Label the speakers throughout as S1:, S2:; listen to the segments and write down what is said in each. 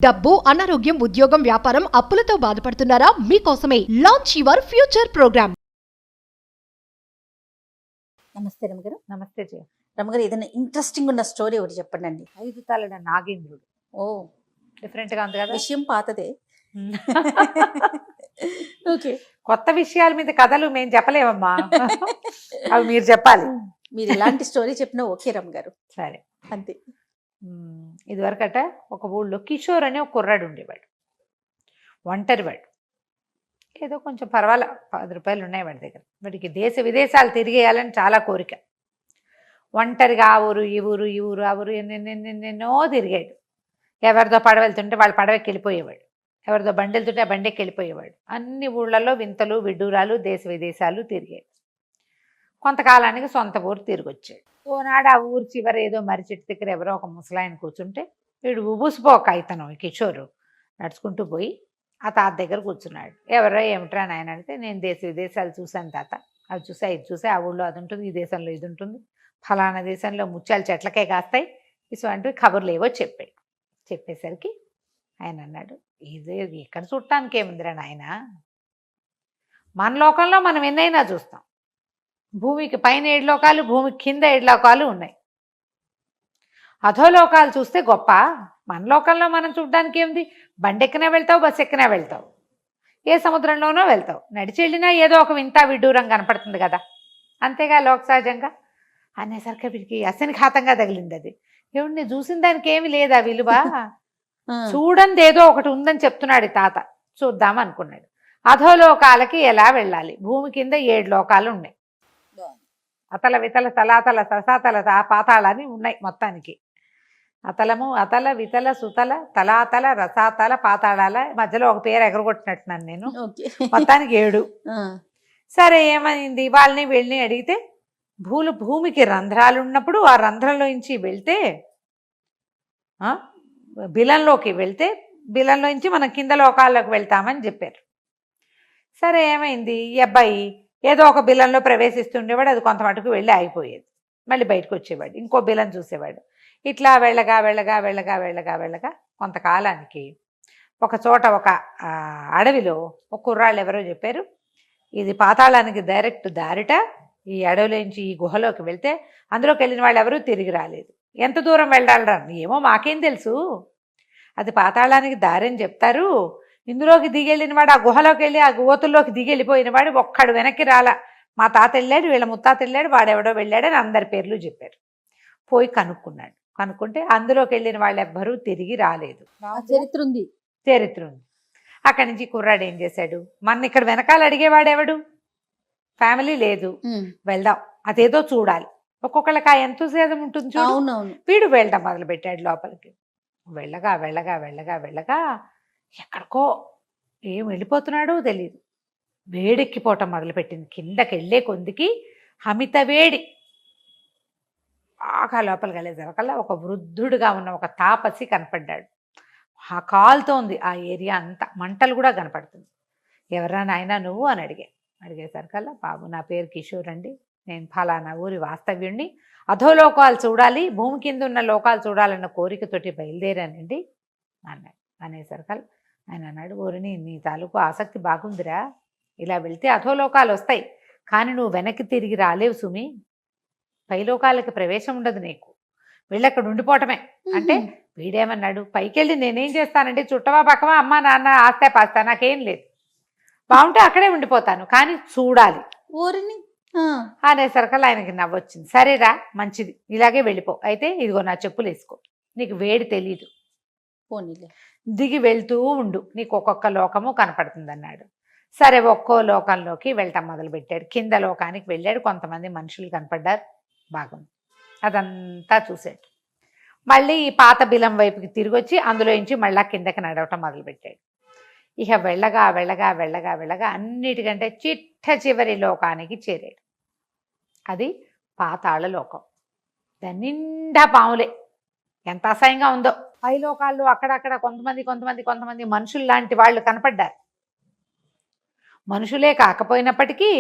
S1: డబ్బు, అనారోగ్యం, ఉద్యోగం, వ్యాపారం, అప్పులతో బాధపడుతున్నారా? మీకోసమే లాంచ్ యువర్ ఫ్యూచర్ ప్రోగ్రామ్.
S2: నమస్తే రమగారు.
S3: నమస్తే జయ.
S2: రమగారు, ఏదైనా ఇంట్రెస్టింగ్ ఉన్న స్టోరీ ఒకటి చెప్పండి అండి.
S3: 5 తలల నాగేంద్రుడు.
S2: ఓ,
S3: డిఫరెంట్ గా ఉంది కదా.
S2: విషయం పాతదే. ఓకే,
S3: కొత్త విషయాల మీద కథలు మేము చెప్పలేమమ్మా. అవి మీరు చెప్పాలి.
S2: మీరు ఎలాంటి స్టోరీ చెప్పినా ఓకే రమగారు.
S3: సరే,
S2: అంతే.
S3: ఇదివరకట ఒక ఊళ్ళో కిషోర్ అనే ఒక కుర్రాడు ఉండేవాడు. ఒంటరివాడు. ఏదో కొంచెం పర్వాలే, 10 రూపాయలు ఉన్నాయి వాడి దగ్గర. వాడికి దేశ విదేశాలు తిరిగేయాలని చాలా కోరిక. ఒంటరిగా ఆ ఊరు ఈ ఊరు ఈ ఊరు ఆ ఊరు ఎన్నెన్నెన్నెన్నో తిరిగాడు. ఎవరిదో పడవ వెళ్తుంటే వాళ్ళ పడవకి వెళ్ళిపోయేవాడు, ఎవరిదో బండి వెళ్తుంటే ఆ బండికి వెళ్ళిపోయేవాడు. అన్ని ఊళ్ళల్లో వింతలు విడ్డూరాలు దేశ విదేశాలు తిరిగాడు. కొంతకాలానికి సొంత ఊరు తిరిగి వచ్చాడు. ఓనాడు ఆ ఊరు చివర ఏదో మర్రి చెట్టు దగ్గర ఎవరో ఒక ముసలాయన కూర్చుంటే వీడు ఉబుసిపోక ఇతను కిషోరు నడుచుకుంటూ పోయి ఆ తాత దగ్గర కూర్చున్నాడు. ఎవరో ఏమిట్రా నాయన అంటే, నేను దేశ విదేశాలు చూశాను తాత, అవి చూసా ఇది చూసా, ఆ ఊళ్ళో అది ఉంటుంది, ఈ దేశంలో ఇది ఉంటుంది, ఫలానా దేశంలో ముత్యాలు చెట్లకే కాస్తాయి, ఇటువంటి కబుర్లు ఏవో చెప్పాడు. చెప్పేసరికి ఆయన అన్నాడు, ఇది ఇక్కడ చూడటానికి ఏముందిరా నాయన, మన లోకంలో మనం ఎన్నైనా చూస్తాం. భూమికి పైన 7 లోకాలు, భూమికి కింద 7 లోకాలు ఉన్నాయి. అధోలోకాలు చూస్తే గొప్ప, మన లోకంలో మనం చూడడానికి ఏముంది? బండి ఎక్కినా వెళ్తావు, బస్సు ఎక్కినా వెళ్తావు, ఏ సముద్రంలోనో వెళ్తావు, నడిచి వెళ్ళినా ఏదో ఒక వింత విడ్డూరం కనపడుతుంది కదా, అంతేగా లోక సహజంగా అనేసరికి వీడికి అసనిఘాతంగా తగిలింది. అది ఏమిటి చూసిన దానికి ఏమి లేదా విలువ, చూడండి ఏదో ఒకటి ఉందని చెప్తున్నాడు తాత, చూద్దాం అనుకున్నాడు. అధోలోకాలకి ఎలా వెళ్ళాలి? భూమి కింద 7 లోకాలు ఉన్నాయి. అతల వితల తలాతల ససాతల పాతాళని ఉన్నాయి మొత్తానికి. అతలము అతల వితల సుతల తలాతల రసాతల పాతాళాల మధ్యలో ఒక పేరు ఎగరగొట్టినట్టున్నాను నేను. మొత్తానికి 7. సరే, ఏమైంది? వాళ్ళని వెళ్ళి అడిగితే భూమికి రంధ్రాలు ఉన్నప్పుడు ఆ రంధ్రంలోంచి వెళ్తే, బిలంలోకి వెళ్తే బిలంలోంచి మనం కింద లోకాల్లోకి వెళ్తామని చెప్పారు. సరే, ఏమైంది? ఈ అబ్బాయి ఏదో ఒక బిలంలో ప్రవేశిస్తుండేవాడు, అది కొంత మటుకు వెళ్ళి ఆగిపోయేది, మళ్ళీ బయటకు వచ్చేవాడు, ఇంకో బిలం చూసేవాడు. ఇట్లా వెళ్ళగా వెళ్ళగా వెళ్ళగా వెళ్ళగా వెళ్ళగా కొంతకాలానికి ఒక చోట ఒక అడవిలో ఒక కుర్రాళ్ళు ఎవరో చెప్పారు, ఇది పాతాళానికి డైరెక్ట్ దారిట, ఈ అడవిలోంచి ఈ గుహలోకి వెళ్తే అందులోకి వెళ్ళిన వాళ్ళు ఎవరూ తిరిగి రాలేదు. ఎంత దూరం వెళ్ళాలరా? ఏమో మాకేం తెలుసు, అది పాతాళానికి దారని చెప్తారు. ఇందులోకి దిగెళ్ళిన వాడు, ఆ గుహలోకి వెళ్ళి ఆ గోతుల్లోకి దిగెళ్ళిపోయిన వాడు ఒక్కడు వెనక్కి రాలా. మా తాత వెళ్ళాడు, వీళ్ళ ముత్తాత వెళ్ళాడు, వాడెవడో వెళ్ళాడని అందరి పేర్లు చెప్పారు. పోయి కనుక్కున్నాడు. కనుక్కుంటే అందులోకి వెళ్ళిన వాళ్ళు ఎవ్వరూ తిరిగి రాలేదు.
S2: చరిత్ర ఉంది.
S3: అక్కడి నుంచి కుర్రాడు ఏం చేశాడు, మన ఇక్కడ వెనకాల అడిగేవాడెవడు? ఫ్యామిలీ లేదు, వెళ్దాం, అదేదో చూడాలి. ఒక్కొక్కళ్ళకి ఆ ఎంతసేదం ఉంటుంది చూడు. వీడు వెళ్ళడం మొదలు పెట్టాడు లోపలికి. వెళ్ళగా వెళ్ళగా వెళ్ళగా వెళ్ళగా ఎక్కడికో ఏం వెళ్ళిపోతున్నాడో తెలియదు, వేడెక్కిపోవటం మొదలుపెట్టింది. కిందకి వెళ్ళే కొందికి అమిత వేడి. బాగా లోపలికి వెళ్ళేసరికల్లా ఒక వృద్ధుడుగా ఉన్న ఒక తాపసి కనపడ్డాడు. ఆ కాలుతోంది ఆ ఏరియా అంతా, మంటలు కూడా కనపడుతుంది. ఎవరా నాయనా నువ్వు అని అడిగేసరికల్లా, బాబు నా పేరు కిషోర్ అండి, నేను ఫలానా ఊరి వాస్తవ్యుణ్ణి, అధోలోకాలు చూడాలి, భూమి కింద ఉన్న లోకాలు చూడాలన్న కోరికతోటి బయలుదేరానండి అన్నాడు. అనేసరికల్లా ఆయన అన్నాడు, ఊరిని నీ తాలూకు ఆసక్తి బాగుందిరా, ఇలా వెళ్తే అధోలోకాలు వస్తాయి, కానీ నువ్వు వెనక్కి తిరిగి రాలేవు సుమి, పైలోకాలకి ప్రవేశం ఉండదు నీకు, వెళ్ళక్కడ ఉండిపోవటమే. అంటే వీడేమన్నాడు, పైకి వెళ్ళి నేనేం చేస్తానండి, చుట్టవా పక్కవా అమ్మ నాన్న ఆస్తే పాస్తా నాకేం లేదు, బాగుంటే అక్కడే ఉండిపోతాను, కానీ చూడాలి
S2: ఊరిని
S3: అనేసరికల్లా ఆయనకి నవ్వొచ్చింది. సరేరా, మంచిది, ఇలాగే వెళ్ళిపో, అయితే ఇదిగో నా చెప్పులు వేసుకో, నీకు వేడి తెలీదు, దిగి వెళ్తూ ఉండు, నీకు ఒక్కొక్క లోకము కనపడుతుంది అన్నాడు. సరే, ఒక్కో లోకంలోకి వెళ్ళటం మొదలుపెట్టాడు. కింద లోకానికి వెళ్ళాడు, కొంతమంది మనుషులు కనపడ్డారు, బాగుంది, అదంతా చూశాడు. మళ్ళీ ఈ పాత బిలం వైపుకి తిరిగి వచ్చి అందులోంచి మళ్ళా కిందకి నడవటం మొదలుపెట్టాడు. ఇక వెళ్ళగా వెళ్ళగా వెళ్ళగా వెళ్ళగా అన్నిటికంటే చిట్ట చివరి లోకానికి చేరాడు. అది పాతాళ లోకం. దాని నిండా పాములే, ఎంత అసహ్యంగా ఉందో. 5 లోకాల్లో అక్కడక్కడ కొంతమంది మనుషులు లాంటి వాళ్ళు కనపడ్డారు. మనుషులే కాకపోయినప్పటికీ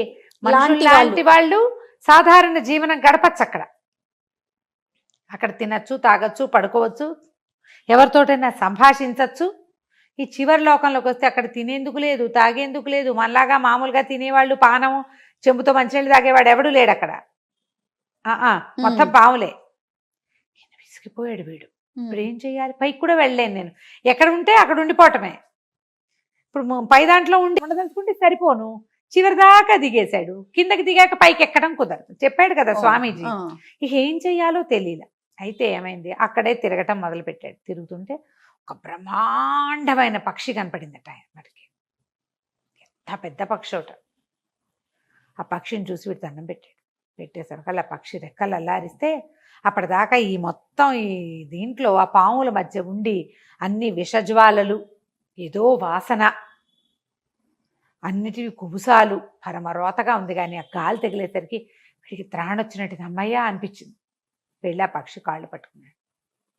S3: మనుషులు లాంటి వాళ్ళు సాధారణ జీవనం గడపచ్చు. అక్కడ తినచ్చు, తాగొచ్చు, పడుకోవచ్చు, ఎవరితోటైనా సంభాషించవచ్చు. ఈ చివరి లోకంలోకి వస్తే అక్కడ తినేందుకు లేదు, తాగేందుకు లేదు. మనలాగా మామూలుగా తినేవాళ్ళు, పానం చెంబుతో మంచినీళ్ళు తాగేవాడు ఎవడూ లేడు అక్కడ. మొత్తం పాములే. విసిగిపోయాడు వీడు. ఇప్పుడు ఏం చెయ్యాలి? పైకి కూడా వెళ్ళలేను నేను. ఎక్కడ ఉంటే అక్కడ ఉండిపోవటమే. ఇప్పుడు పై దాంట్లో ఉండదలుచుకుంటే సరిపోను. చివరి దాకా దిగేశాడు. కిందకి దిగాక పైకి ఎక్కడం కుదరదు. చెప్పాడు కదా స్వామీజీ. ఇక ఏం చెయ్యాలో తెలియలే. అయితే ఏమైంది, అక్కడే తిరగటం మొదలుపెట్టాడు. తిరుగుతుంటే ఒక బ్రహ్మాండమైన పక్షి కనపడిందట వాడికి. ఎంత పెద్ద పక్షి ఒకట. ఆ పక్షిని చూసి వీడు దండం పెట్టాడు. పెట్టేసరికి ఆ పక్షి రెక్కలు అల్లారిస్తే అప్పటిదాకా ఈ మొత్తం ఈ దీంట్లో ఆ పాముల మధ్య ఉండి అన్ని విషజ్వాలలు, ఏదో వాసన, అన్నిటివి కుబుసాలు, పరమరోతగా ఉంది. కానీ ఆ గాలి తగిలేసరికి వీడికి త్రాణొచ్చినట్టు అమ్మయ్యా అనిపించింది. వెళ్ళి ఆ పక్షి కాళ్ళు పట్టుకున్నాడు.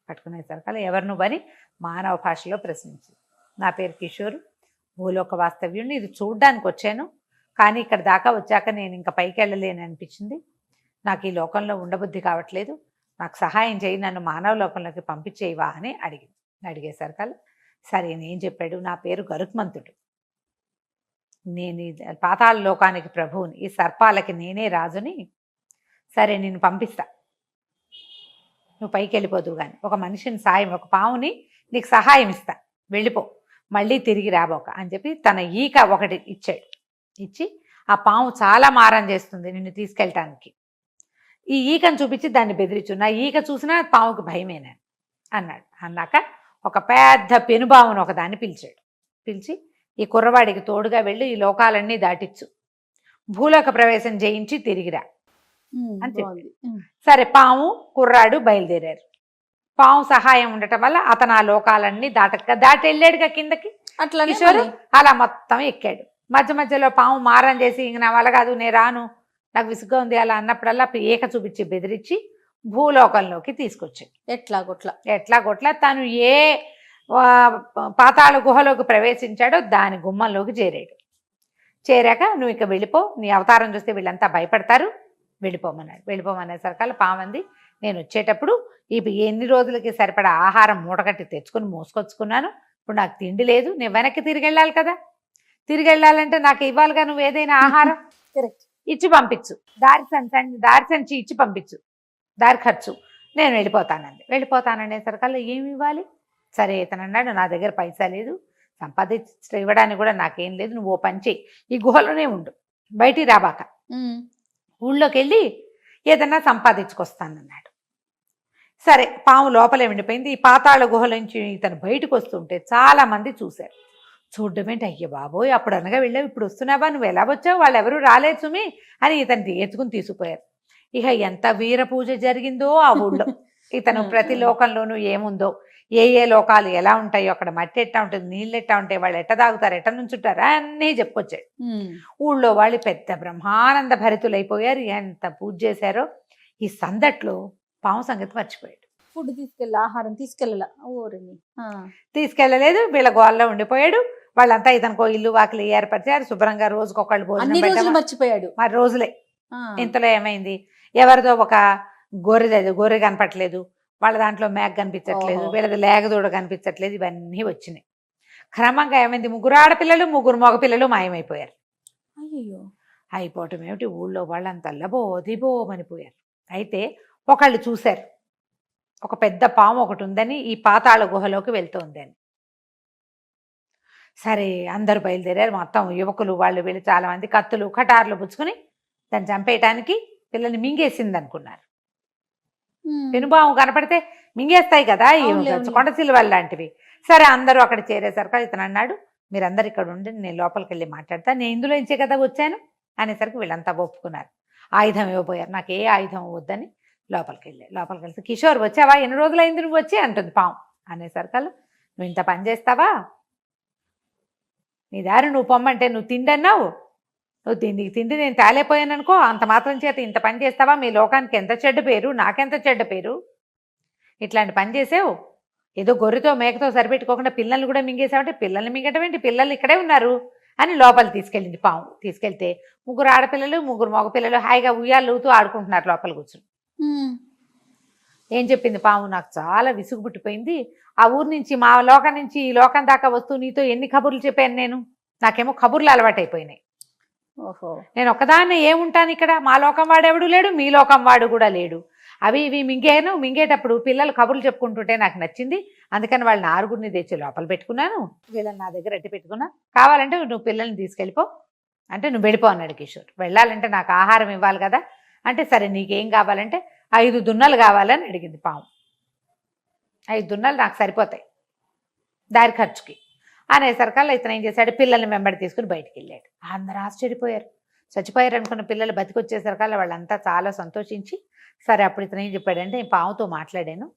S3: పట్టుకునేసరికి అలా ఎవరు నువ్వని మానవ భాషలో ప్రశ్నించింది. నా పేరు కిషోర్, భూలోక వాస్తవ్యుడిని. ఇది చూడ్డానికి వచ్చాను, కానీ ఇక్కడ దాకా వచ్చాక నేను ఇంకా పైకి వెళ్ళలేని అనిపించింది. నాకు ఈ లోకంలో ఉండబుద్ధి కావట్లేదు, నాకు సహాయం చేయి, నన్ను మానవ లోకంలోకి పంపించేయవా అని అడిగింది. అడిగేసరికి సరే నేను చెప్పాడు, నా పేరు గరుత్మంతుడు, నేను ఈ పాతాళ లోకానికి ప్రభువుని, ఈ సర్పాలకి నేనే రాజుని. సరే నేను పంపిస్తా, నువ్వు పైకి వెళ్ళిపోదువు కానీ ఒక మనిషిని సాయం, ఒక పావుని నీకు సహాయం ఇస్తా, వెళ్ళిపో, మళ్ళీ తిరిగి రాబోక అని చెప్పి తన ఈక ఒకటి ఇచ్చాడు. ఇచ్చి ఆ పాము చాలా మారం చేస్తుంది నిన్ను తీసుకెళ్ళటానికి, ఈ ఈకను చూపించి దాన్ని బెదిరించు, నా ఈక చూసినా పాముకి భయమేనా అన్నాడు. అన్నాక ఒక పెద్ద పెనుబావును ఒకదాన్ని పిలిచాడు. పిలిచి ఈ కుర్రవాడికి తోడుగా వెళ్ళి ఈ లోకాలన్నీ దాటిచ్చు, భూలోక ప్రవేశం చేయించి తిరిగిరా అని చెప్పి. సరే పాము కుర్రాడు బయలుదేరారు. పాము సహాయం ఉండటం వల్ల అతను ఆ లోకాలన్నీ దాటి వెళ్ళాడుగా కిందకి.
S2: అట్లా
S3: కిషోరు అలా మొత్తం ఎక్కాడు. మధ్య మధ్యలో పాము మారం చేసి ఇంక నా వల్ల కాదు, నేను రాను, నాకు విసుగ్గా ఉంది అలా అన్నప్పుడల్లా ఏక చూపించి బెదిరించి భూలోకంలోకి తీసుకొచ్చాడు. ఎట్లాగొట్లా తను ఏ పాతాళ గుహలోకి ప్రవేశించాడో దాని గుమ్మంలోకి చేరాడు. చేరాక నువ్వు ఇక వెళ్ళిపో, నీ అవతారం చూస్తే వీళ్ళంతా భయపడతారు, వెళ్ళిపోమన్నాడు. వెళ్ళిపోమనేసరికల్లా పామంది, నేను వచ్చేటప్పుడు ఎన్ని రోజులకి సరిపడా ఆహారం మూటకట్టి తెచ్చుకుని మోసుకొచ్చుకున్నాను, ఇప్పుడు నాకు తిండి లేదు, నేను వెనక్కి తిరిగి వెళ్ళాలి కదా, తిరిగి వెళ్ళాలంటే నాకు ఇవ్వాలిగా నువ్వు ఏదైనా ఆహారం ఇచ్చి పంపించు, దారి సంచి ఇచ్చి పంపించు, దారి ఖర్చు, నేను వెళ్ళిపోతాననేసరికల్లా ఏమి ఇవ్వాలి? సరే ఇతను అన్నాడు, నా దగ్గర పైసా లేదు, సంపాదించి ఇవ్వడానికి కూడా నాకేం లేదు, నువ్వు ఓ పని చెయ్యి, ఈ గుహలోనే ఉండు, బయటికి రాబాక, ఊళ్ళోకి వెళ్ళి ఏదన్నా సంపాదించుకొస్తానన్నాడు. సరే పాము లోపలే ఉండిపోయింది. ఈ పాతాళ గుహల నుంచి ఇతను బయటకు వస్తుంటే చాలా మంది చూశారు. చూడ్డమేంటి, అయ్య బాబోయ్ అప్పుడు అనగా వెళ్ళావు, ఇప్పుడు వస్తున్నావా, నువ్వు ఎలా వచ్చావు, వాళ్ళు ఎవరు రాలేదు సుమి అని ఇతను ఎత్తుకుని తీసుకుపోయారు. ఇక ఎంత వీర పూజ జరిగిందో ఆ ఊళ్ళో. ఇతను ప్రతి లోకంలోనూ ఏముందో, ఏ ఏ లోకాలు ఎలా ఉంటాయో, అక్కడ మట్టి ఎట్టా ఉంటుంది, నీళ్ళు ఎట్టా ఉంటాయి, వాళ్ళు ఎట్ట తాగుతారు, ఎట్ట నుంచుంటారు అన్నీ చెప్పుకొచ్చాడు. ఊళ్ళో వాళ్ళు పెద్ద బ్రహ్మానంద భరితులైపోయారు. ఎంత పూజ చేశారో. ఈ సందట్లో పాము సంగతి మర్చిపోయాడు.
S2: ఫుడ్ ఆహారం
S3: తీసుకెళ్ళలేదు, వీళ్ళ గోల్లో ఉండిపోయాడు. వాళ్ళంతా ఇతనికో ఇల్లు వాకిలి ఏర్పరిచారు, శుభ్రంగా రోజుకొకళ్ళు భోజనం
S2: మర్చిపోయాడు.
S3: మరి రోజులే. ఇంతలో ఏమైంది, ఎవరిదో ఒక గొర్రె కనపట్లేదు, వాళ్ళ దాంట్లో మేక కనిపించట్లేదు, వీళ్ళది లేగదూడ కనిపించట్లేదు, ఇవన్నీ వచ్చినాయి. క్రమంగా ఏమైంది, 3 ఆడపిల్లలు 3 మగపిల్లలు మాయమైపోయారు.
S2: అయ్యో,
S3: అయిపోవటం ఏమిటి, ఊళ్ళో వాళ్ళంతా లబోదిబోమనిపోయారు. అయితే ఒకళ్ళు చూశారు, ఒక పెద్ద పాము ఒకటి ఉందని, ఈ పాతాళ గుహలోకి వెళ్తోంది అని. సరే అందరూ బయలుదేరారు. మొత్తం యువకులు వాళ్ళు వీళ్ళు చాలా మంది కత్తులు కటార్లు పుచ్చుకుని దాన్ని చంపేయటానికి పిల్లల్ని మింగేసింది అనుకున్నారు. పెనుబాము కనపడితే మింగేస్తాయి కదా ఈ కొండ సిలువలు లాంటివి. సరే అందరూ అక్కడ చేరేసరికి ఇతను అన్నాడు, మీరందరూ ఇక్కడ ఉండి నేను లోపలికి వెళ్ళి మాట్లాడతా, నేను ఇందులో నుంచే కదా వచ్చాను అనేసరికి వీళ్ళంతా ఒప్పుకున్నారు. ఆయుధం ఇవ్వబోయారు. నాకు ఏ ఆయుధం వద్దని లోపలికి వెళ్తే కిషోర్ వచ్చావా, ఎన్ని రోజులైంది నువ్వు వచ్చి అంటుంది పాము. అనేసరికల్లా నువ్వు ఇంత పని చేస్తావా, నీ దారి నువ్వు పొమ్మంటే నువ్వు తిండి అన్నావు, నువ్వు తిండి నేను తేలేపోయాను అనుకో, అంత మాత్రం చేత ఇంత పని చేస్తావా, మీ లోకానికి ఎంత చెడ్డ పేరు, నాకెంత చెడ్డ పేరు, ఇట్లాంటి పని చేసావు, ఏదో గొర్రెతో మేకతో సరిపెట్టుకోకుండా పిల్లల్ని కూడా మింగేసావంటే, పిల్లల్ని మింగటం ఏంటి, పిల్లలు ఇక్కడే ఉన్నారు అని లోపలికి తీసుకెళ్ళింది పాము. తీసుకెళ్తే 3 ఆడపిల్లలు 3 మగపిల్లలు హాయిగా ఉయ్యాలు ఊతూ ఆడుకుంటున్నారు లోపల కూర్చుని. ఏం చెప్పింది పాము? నాకు చాలా విసుగు పుట్టిపోయింది, ఆ ఊరు నుంచి మా లోకం నుంచి ఈ లోకం దాకా వస్తూ నీతో ఎన్ని కబుర్లు చెప్పాను నేను, నాకేమో కబుర్లు అలవాటైపోయినాయి.
S2: ఓహో.
S3: నేను ఒక్కదాన్నే ఏముంటాను ఇక్కడ, మా లోకం వాడెవడు లేడు, మీ లోకం వాడు కూడా లేడు. అవి ఇవి మింగేటప్పుడు పిల్లలు కబుర్లు చెప్పుకుంటుంటే నాకు నచ్చింది, అందుకని వాళ్ళని ఆరుగురిని తెచ్చి లోపల పెట్టుకున్నాను, వీళ్ళని నా దగ్గర అట్టి పెట్టుకున్నా, కావాలంటే నువ్వు పిల్లల్ని తీసుకెళ్ళిపో అంటే నువ్వు వెళ్ళిపో అన్నాడు కిషోర్. వెళ్ళాలంటే నాకు ఆహారం ఇవ్వాలి కదా అంటే, సరే నీకేం కావాలంటే 5 దున్నలు కావాలని అడిగింది పాము. 5 దున్నలు నాకు సరిపోతాయి దారి ఖర్చుకి అనేసరికల్లా ఇతను ఏం చేశాడు, పిల్లల్ని వెంబడి తీసుకుని బయటికి వెళ్ళాడు. అందరూ ఆశ్చర్యపోయారు. చచ్చిపోయారు అనుకున్న పిల్లలు బతికొచ్చేసరికల్లా వాళ్ళంతా చాలా సంతోషించి, సరే అప్పుడు ఇతను ఏం చెప్పాడంటే, నేను పాముతో మాట్లాడాను,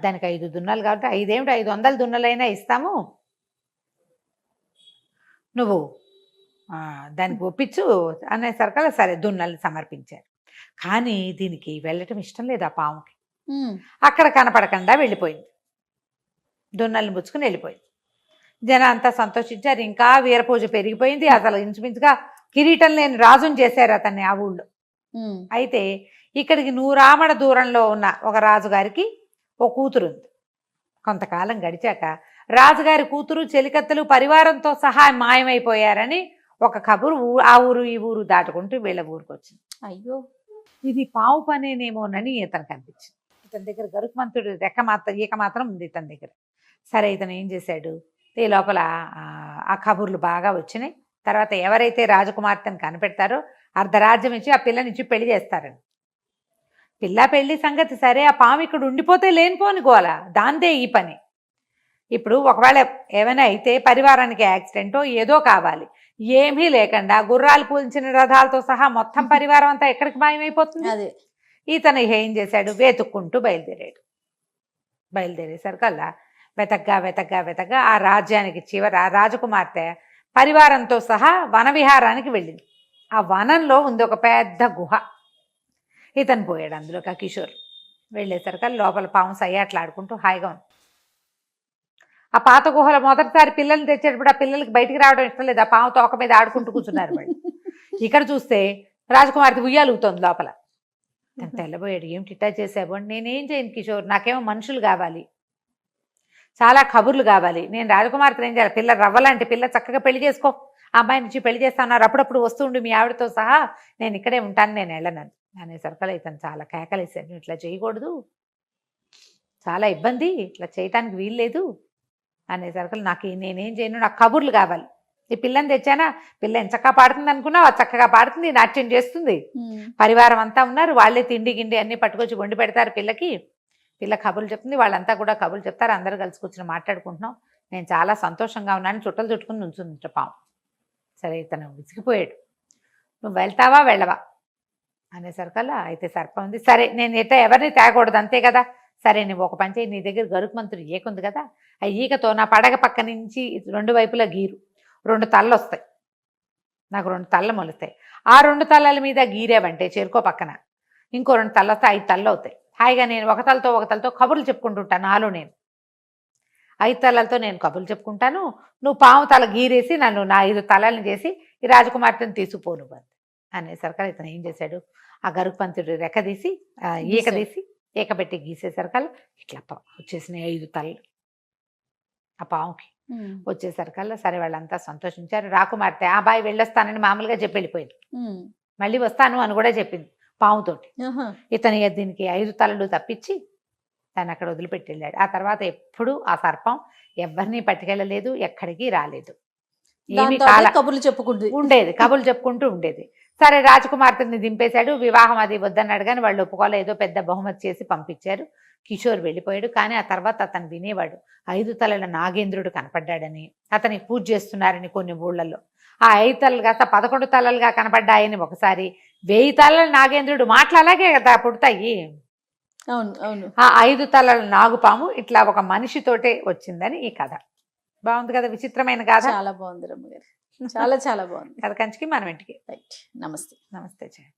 S3: దానికి 5 దున్నలు కాబట్టి 5 ఏమిటి 500 దున్నలైనా ఇస్తాము, నువ్వు దానికి ఒప్పించు అనేసరికల్లా సరే దున్నల్ని సమర్పించారు. కానీ దీనికి వెళ్ళటం ఇష్టం లేదు ఆ పాముకి. అక్కడ కనపడకుండా వెళ్ళిపోయింది, దున్నల్ని పుచ్చుకుని వెళ్ళిపోయింది. జనం అంతా సంతోషించారు, ఇంకా వీరపూజ పెరిగిపోయింది. అసలు ఇంచుమించుగా కిరీటం లేని రాజుని చేశారు అతన్ని ఆ ఊళ్ళో. అయితే ఇక్కడికి 100 ఆమడ దూరంలో ఉన్న ఒక రాజుగారికి ఒక కూతురు ఉంది. కొంతకాలం గడిచాక రాజుగారి కూతురు చెలికత్తెలు పరివారంతో సహా మాయమైపోయారని ఒక కబురు ఆ ఊరు ఈ ఊరు దాటుకుంటూ వీళ్ళ ఊరికి వచ్చింది.
S2: అయ్యో,
S3: ఇది పావు పనేనేమోనని ఇతనికి అనిపించింది. ఇతని దగ్గర గరుత్మంతుడు ఈక మాత్రం ఉంది ఇతని దగ్గర. సరే ఇతను ఏం చేశాడు, ఈ లోపల ఆ కబుర్లు బాగా వచ్చినాయి. తర్వాత ఎవరైతే రాజకుమార్తెను కనిపెడతారో అర్ధరాజ్యం ఇచ్చి ఆ పిల్లనిచ్చి పెళ్లి చేస్తారని. పిల్ల పెళ్లి సంగతి సరే, ఆ పాము ఇక్కడ ఉండిపోతే లేనిపోని గోల, దాందే ఈ పని. ఇప్పుడు ఒకవేళ ఏమైనా అయితే పరివారానికి యాక్సిడెంటో ఏదో కావాలి, ఏమీ లేకుండా గుర్రాలు పూల్చిన రథాలతో సహా మొత్తం పరివారం అంతా ఎక్కడికి మాయమైపోతుంది.
S2: అదే
S3: ఇతను ఏం చేశాడు, వెతుక్కుంటూ బయలుదేరేసరికల్లా వెతగ్గా ఆ రాజ్యానికి చివర ఆ రాజకుమార్తె పరివారంతో సహా వనవిహారానికి వెళ్ళింది. ఆ వనంలో ఉంది ఒక పెద్ద గుహ. ఇతను పోయాడు అందులోకి. ఆ కిషోర్ వెళ్ళేసరికల్లా లోపల పాము సయ్యాట్లాడుకుంటూ హాయిగా ఉంది. ఆ పాత గుహలో మొదటిసారి పిల్లల్ని తెచ్చేటప్పుడు ఆ పిల్లలకి బయటికి రావడం ఇష్టం లేదు, ఆ పాము తోక మీద ఆడుకుంటూ కూర్చున్నారు వాళ్ళు. ఇక్కడ చూస్తే రాజకుమార్తె ఉయ్యాలుగుతోంది లోపల. తను తెల్లబోయాడు, ఏమిటి ఇట్టా చేసావు అంటే, నేనేం చేయను కిషోర్, నాకేమో మనుషులు కావాలి, చాలా కబుర్లు కావాలి, నేను రాజకుమార్తెను ఏం చేయాలి, పిల్ల రవ్వలాంటి పిల్ల, చక్కగా పెళ్లి చేసుకో, ఆ అమ్మాయి నుంచి పెళ్లి చేస్తాన్నారు, అప్పుడప్పుడు వస్తుండు మీ ఆవిడతో సహా, నేను ఇక్కడే ఉంటాను, నేను వెళ్ళను అనేసరికల్లా ఇతను చాలా కేకలేసాడు, ఇట్లా చేయకూడదు, చాలా ఇబ్బంది, ఇట్లా చేయటానికి వీల్లేదు అనేసరికల్లా నేనేం చేయను, నాకు కబుర్లు కావాలి, ఈ పిల్లని తెచ్చానా, పిల్ల ఎంచక్కా పాడుతుంది అనుకున్నావు, అది చక్కగా పాడుతుంది, నాట్యం చేస్తుంది, పరివారం అంతా ఉన్నారు, వాళ్ళే తిండి గిండి అన్నీ పట్టుకొచ్చి వండి పెడతారు పిల్లకి, పిల్ల కబుర్లు చెప్తుంది, వాళ్ళంతా కూడా కబుర్లు చెప్తారు, అందరూ కలిసి కూర్చొని మాట్లాడుకుంటున్నాం, నేను చాలా సంతోషంగా ఉన్నాను, చుట్టలు చుట్టుకుని నుంచుంది పాము. సరే ఇతను విసిగిపోయాడు, నువ్వు వెళ్తావా వెళ్ళవా అనేసరికల్లా అయితే సర్పం ఉంది, సరే నేను ఎవరిని తేకూడదు అంతే కదా, సరే నువ్వు ఒక పని చేయి, నీ దగ్గర గరుత్మంతుడు ఈకుంది కదా, ఆ ఈకతో నా పడగ పక్క నుంచి 2 వైపులా గీరు, 2 తలలు వస్తాయి, నాకు 2 తలలు మొలుస్తాయి, ఆ 2 తలల మీద గీరేవంటే చేరుకో పక్కన ఇంకో 2 తలలు వస్తాయి, 5 తలలు అవుతాయి, హాయిగా నేను ఒక తలతో కబుర్లు చెప్పుకుంటుంటాను, నాలో నేను 5 తలలతో నేను కబుర్లు చెప్పుకుంటాను, నువ్వు పాము తల గీరేసి నన్ను నా 5 తలలను చేసి ఈ రాజకుమార్తెను తీసుకుపోను అనేసరికల్లా ఇతను ఏం చేశాడు, ఆ గరుత్మంతుడు రెక్క తీసి ఈక తీసి ఈక పెట్టి గీసేసరికల్లా ఇట్లా వచ్చేసినాయి 5 తలలు ఆ పాముకి. వచ్చేసరికల్లా సరే వాళ్ళంతా సంతోషించారు. రాకుమార్తె ఆ బాయ్ వెళ్ళొస్తానని మామూలుగా చెప్పి వెళ్ళిపోయింది, మళ్ళీ వస్తాను అని కూడా చెప్పింది పాముతోటి. ఇతను దీనికి 5 తలలు తప్పించి తను అక్కడ వదిలిపెట్టి వెళ్ళాడు. ఆ తర్వాత ఎప్పుడు ఆ సర్పం ఎవరిని పట్టుకెళ్ళలేదు, ఎక్కడికి రాలేదు, ఏమి
S2: కబుర్లు
S3: చెప్పుకుంటూ ఉండేది. సరే రాజకుమార్తెని దింపేశాడు, వివాహం అది వద్దన్నాడు, కానీ వాళ్ళు ఒప్పుకోలే, ఏదో పెద్ద బహుమతి చేసి పంపించారు. కిషోర్ వెళ్ళిపోయాడు. కానీ ఆ తర్వాత అతను వినేవాడు, 5 తలల నాగేంద్రుడు కనపడ్డాడని, అతనికి పూజ చేస్తున్నారని కొన్ని ఊళ్ళల్లో. ఆ 5 తలలు కాస్త 11 తలలుగా కనపడ్డాయని ఒకసారి, 1000 తలల నాగేంద్రుడు మాటలు అలాగే కదా పుడతాయి. ఆ 5 తలల నాగుపాము ఇట్లా ఒక మనిషితోటే వచ్చిందని ఈ కథ. బాగుంది కదా, విచిత్రమైన కథ.
S2: చాలా బాగుంది రమ్మగారు, చాలా బాగుంది.
S3: కథ కంచికి మనం ఇంటికి.
S2: రైట్, నమస్తే.
S3: నమస్తే.